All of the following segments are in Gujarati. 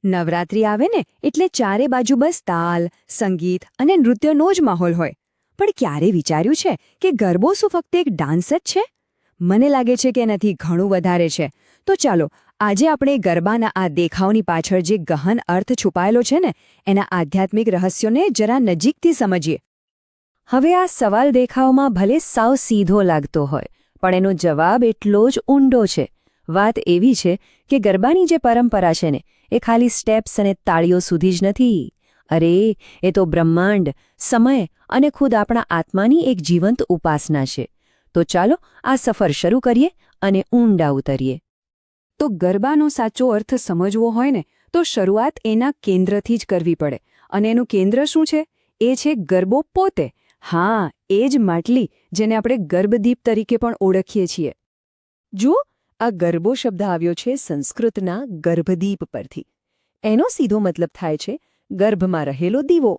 નવરાત્રિ આવે ને એટલે ચારે બાજુ બસ તાલ, સંગીત અને નૃત્યનો જ માહોલ હોય. પણ ક્યારે વિચાર્યું છે કે ગરબો શું ફક્ત એક ડાન્સ જ છે? મને લાગે છે કે એનાથી ઘણું વધારે છે. તો ચાલો આજે આપણે ગરબાના આ દેખાવની પાછળ જે ગહન અર્થ છુપાયેલો છે ને એના આધ્યાત્મિક રહસ્યોને જરા નજીકથી સમજીએ. હવે આ સવાલ દેખાવમાં ભલે સાવ સીધો લાગતો હોય, પણ એનો જવાબ એટલો જ ઊંડો છે. વાત એવી છે કે ગરબાની જે પરંપરા છે ને એ ખાલી સ્ટેપ્સ અને તાળીઓ સુધી જ નથી. અરે, એ તો બ્રહ્માંડ, સમય અને ખુદ આપણા આત્માની એક જીવંત ઉપાસના છે. તો ચાલો આ સફર શરૂ કરીએ અને ઊંડા ઉતરીએ. તો ગરબાનો સાચો અર્થ સમજવો હોય ને તો શરૂઆત એના કેન્દ્રથી જ કરવી પડે. અને એનું કેન્દ્ર શું છે? એ છે ગરબો પોતે. હા, એ જ માટલી જેને આપણે ગર્ભદીપ તરીકે પણ ઓળખીએ છીએ. જુઓ, આ ગરબો શબ્દ આવ્યો છે સંસ્કૃતના ગર્ભદીપ પરથી. એનો સીધો મતલબ થાય છે ગર્ભમાં રહેલો દીવો,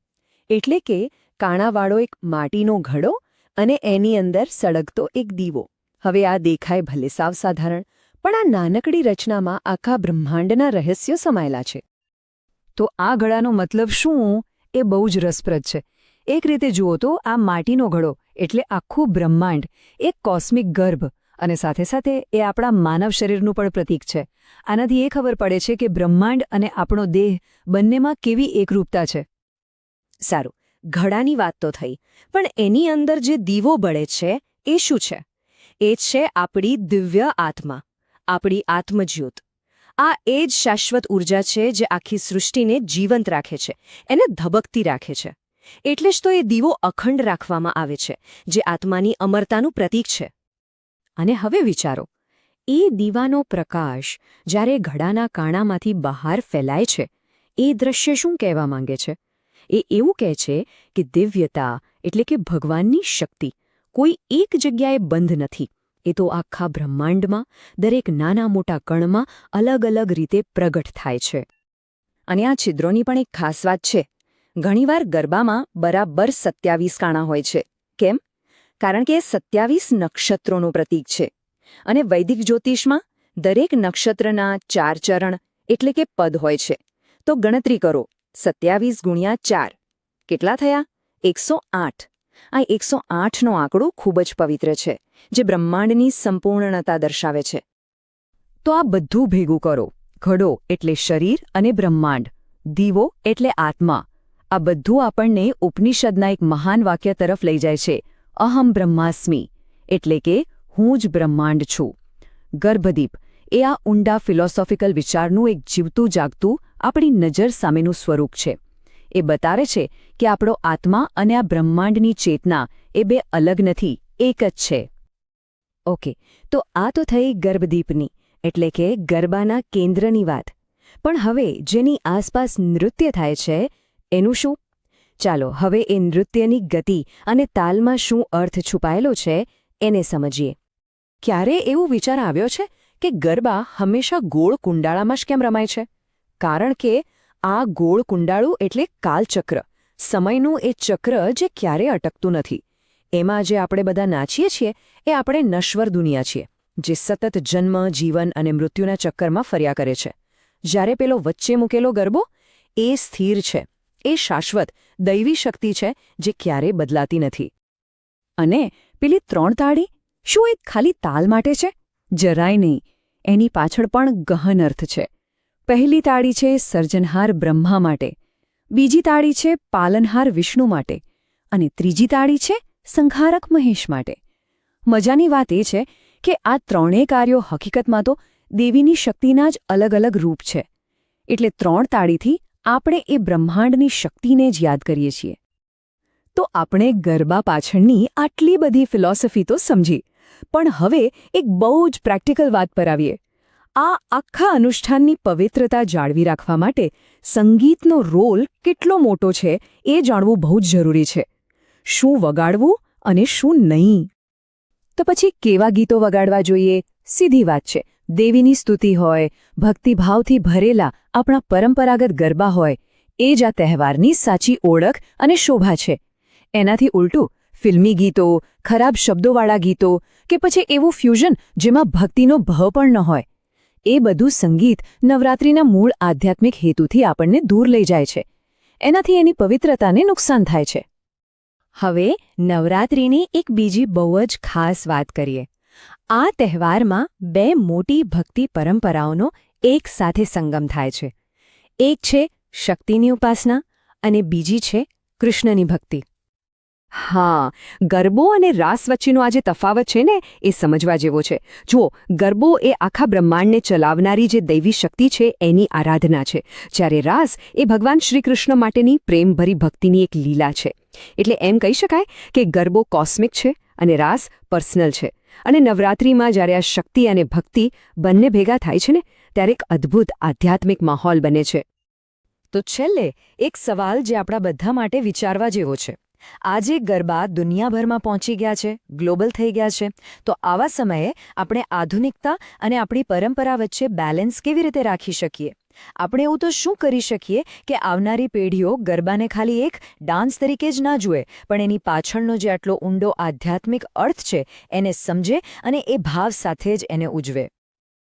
એટલે કે કાણાવાળો એક માટીનો ઘડો અને એની અંદર સળગતો એક દીવો. હવે આ દેખાય ભલે સાવ સાધારણ, પણ આ નાનકડી રચનામાં આખા બ્રહ્માંડના રહસ્યો સમાયેલા છે. તો આ ઘડાનો મતલબ શું એ બહુ જ રસપ્રદ છે. એક રીતે જુઓ તો આ માટીનો ઘડો એટલે આખું બ્રહ્માંડ, એક કોસ્મિક ગર્ભ, અને સાથે સાથે એ આપણા માનવ શરીરનું પણ પ્રતીક છે. આનાથી એ ખબર પડે છે કે બ્રહ્માંડ અને આપણો દેહ બંનેમાં કેવી એકરૂપતા છે. સારું, ઘડાની વાત તો થઈ, પણ એની અંદર જે દીવો બળે છે એ શું છે? એ છે આપણી દિવ્ય આત્મા, આપણી આત્મજ્યોત. આ એ જ શાશ્વત ઊર્જા છે જે આખી સૃષ્ટિને જીવંત રાખે છે, એને ધબકતી રાખે છે. એટલે જ તો એ દીવો અખંડ રાખવામાં આવે છે, જે આત્માની અમરતાનું પ્રતીક છે. અને હવે વિચારો, એ દીવાનો પ્રકાશ જ્યારે ઘડાના કાણામાંથી બહાર ફેલાય છે, એ દ્રશ્ય શું કહેવા માંગે છે? એ એવું કહે છે કે દિવ્યતા એટલે કે ભગવાનની શક્તિ કોઈ એક જગ્યાએ બંધ નથી. એ તો આખા બ્રહ્માંડમાં દરેક નાના મોટા કણમાં અલગ અલગ રીતે પ્રગટ થાય છે. અને આ છિદ્રોની પણ એક ખાસ વાત છે. ઘણીવાર ગરબામાં બરાબર 27 કાણા હોય છે. કેમ? કારણ કે 27 નક્ષત્રોનું પ્રતીક છે. અને વૈદિક જ્યોતિષમાં દરેક નક્ષત્રના 4 ચરણ એટલે કે પદ હોય છે. તો ગણતરી કરો, 27 ગુણ્યા 4 કેટલા થયા? 108. આ 108નો આંકડો ખૂબ જ પવિત્ર છે, જે બ્રહ્માંડની સંપૂર્ણતા દર્શાવે છે. તો આ બધું ભેગું કરો. ઘડો એટલે શરીર અને બ્રહ્માંડ, દીવો એટલે આત્મા. આ બધું આપણને ઉપનિષદના એક મહાન વાક્ય તરફ લઈ જાય છે, અહમ બ્રહ્માસ્મિ, એટલે કે હું જ બ્રહ્માંડ છું. ગર્ભદીપ એ આ ઊંડા ફિલોસોફિકલ વિચારનું એક જીવતું જાગતું આપણી નજર સામેનું સ્વરૂપ છે. એ બતાવે છે કે આપણો આત્મા અને આ બ્રહ્માંડની ચેતના એ બે અલગ નથી, એક જ છે. ઓકે, તો આ તો થઈ ગર્ભદીપની એટલે કે ગરબાના કેન્દ્રની વાત. પણ હવે જેની આસપાસ નૃત્ય થાય છે એનું શું? ચાલો હવે એ નૃત્યની ગતિ અને તાલમાં શું અર્થ છુપાયેલો છે એને સમજીએ. ક્યારે એવો વિચાર આવ્યો છે કે ગરબા હંમેશા ગોળ કુંડાળામાં જ કેમ રમાય છે? કારણ કે આ ગોળ કુંડાળું એટલે કાલચક્ર, સમયનું એ ચક્ર જે ક્યારેય અટકતું નથી. એમાં જે આપણે બધા નાચીએ છીએ એ આપણે નશ્વર દુનિયા છીએ, જે સતત જન્મ, જીવન અને મૃત્યુના ચક્કરમાં ફર્યા કરે છે. જ્યારે પેલો વચ્ચે મૂકેલો ગરબો એ સ્થિર છે, એ શાશ્વત દૈવી શક્તિ છે જે ક્યારેય બદલાતી નથી. અને પેલી 3 તાળી, શું એ ખાલી તાલ માટે છે? જરાય નહીં. એની પાછળ પણ ગહન અર્થ છે. પહેલી તાળી છે સર્જનહાર બ્રહ્મા માટે, બીજી તાળી છે પાલનહાર વિષ્ણુ માટે, અને ત્રીજી તાળી છે સંહારક મહેશ માટે. મજાની વાત એ છે કે આ ત્રણેય કાર્યો હકીકતમાં તો દેવીની શક્તિના જ અલગ અલગ રૂપ છે. એટલે 3 તાળીથી આપણે એ બ્રહ્માંડની શક્તિને જ યાદ કરીએ છીએ. તો આપણે ગરબા પાછળની આટલી બધી ફિલોસોફી તો સમજી, પણ હવે એક બહુ જ પ્રેક્ટિકલ વાત પર આવીએ. આ આખા અનુષ્ઠાનની પવિત્રતા જાળવી રાખવા માટે સંગીતનો રોલ કેટલો મોટો છે એ જાણવું બહુ જ જરૂરી છે. શું વગાડવું અને શું નહીં? તો પછી કેવા ગીતો વગાડવા જોઈએ? સીધી વાત છે. દેવીની સ્તુતિ હોય, ભક્તિભાવથી ભરેલા આપણા પરંપરાગત ગરબા હોય, એ જ આ તહેવારની સાચી ઓળખ અને શોભા છે. એનાથી ઉલટું ફિલ્મી ગીતો, ખરાબ શબ્દોવાળા ગીતો કે પછી એવું ફ્યુઝન જેમાં ભક્તિનો ભાવ પણ ન હોય, એ બધું સંગીત નવરાત્રિના મૂળ આધ્યાત્મિક હેતુથી આપણને દૂર લઈ જાય છે. એનાથી એની પવિત્રતાને નુકસાન થાય છે. હવે નવરાત્રિની એક બીજી બહુ જ ખાસ વાત કરીએ. આ તહેવારમાં બે મોટી ભક્તિ પરંપરાઓનો એક સાથે સંગમ થાય છે. એક છે શક્તિની ઉપાસના અને બીજી છે કૃષ્ણની ભક્તિ. હા, ગરબો અને રાસ વચ્ચેનો આ જે તફાવત છે ને એ સમજવા જેવો છે. જુઓ, ગરબો એ આખા બ્રહ્માંડને ચલાવનારી જે દૈવી શક્તિ છે એની આરાધના છે, જ્યારે રાસ એ ભગવાન શ્રીકૃષ્ણ માટેની પ્રેમભરી ભક્તિની એક લીલા છે. એટલે એમ કહી શકાય કે ગરબો કોસ્મિક છે અને રાસ પર્સનલ છે. અને નવરાત્રિમાં જ્યારે આ શક્તિ અને ભક્તિ બંને ભેગા થાય છે ને ત્યારે એક અદ્ભુત આધ્યાત્મિક માહોલ બને છે. તો છેલ્લે એક સવાલ જે આપણા બધા માટે વિચારવા જેવો છે. આજે ગરબા દુનિયાભરમાં પહોંચી ગયા છે, ગ્લોબલ થઈ ગયા છે, તો આવા સમયે આપણે આધુનિકતા અને આપણી પરંપરા વચ્ચે બેલેન્સ કેવી રીતે રાખી શકીએ? આપણે એવું તો શું કરી શકીએ કે આવનારી પેઢીઓ ગરબાને ખાલી એક ડાન્સ તરીકે જ ના જુએ, પણ એની પાછળનો જે આટલો ઊંડો આધ્યાત્મિક અર્થ છે એને સમજે અને એ ભાવ સાથે જ એને ઉજવે.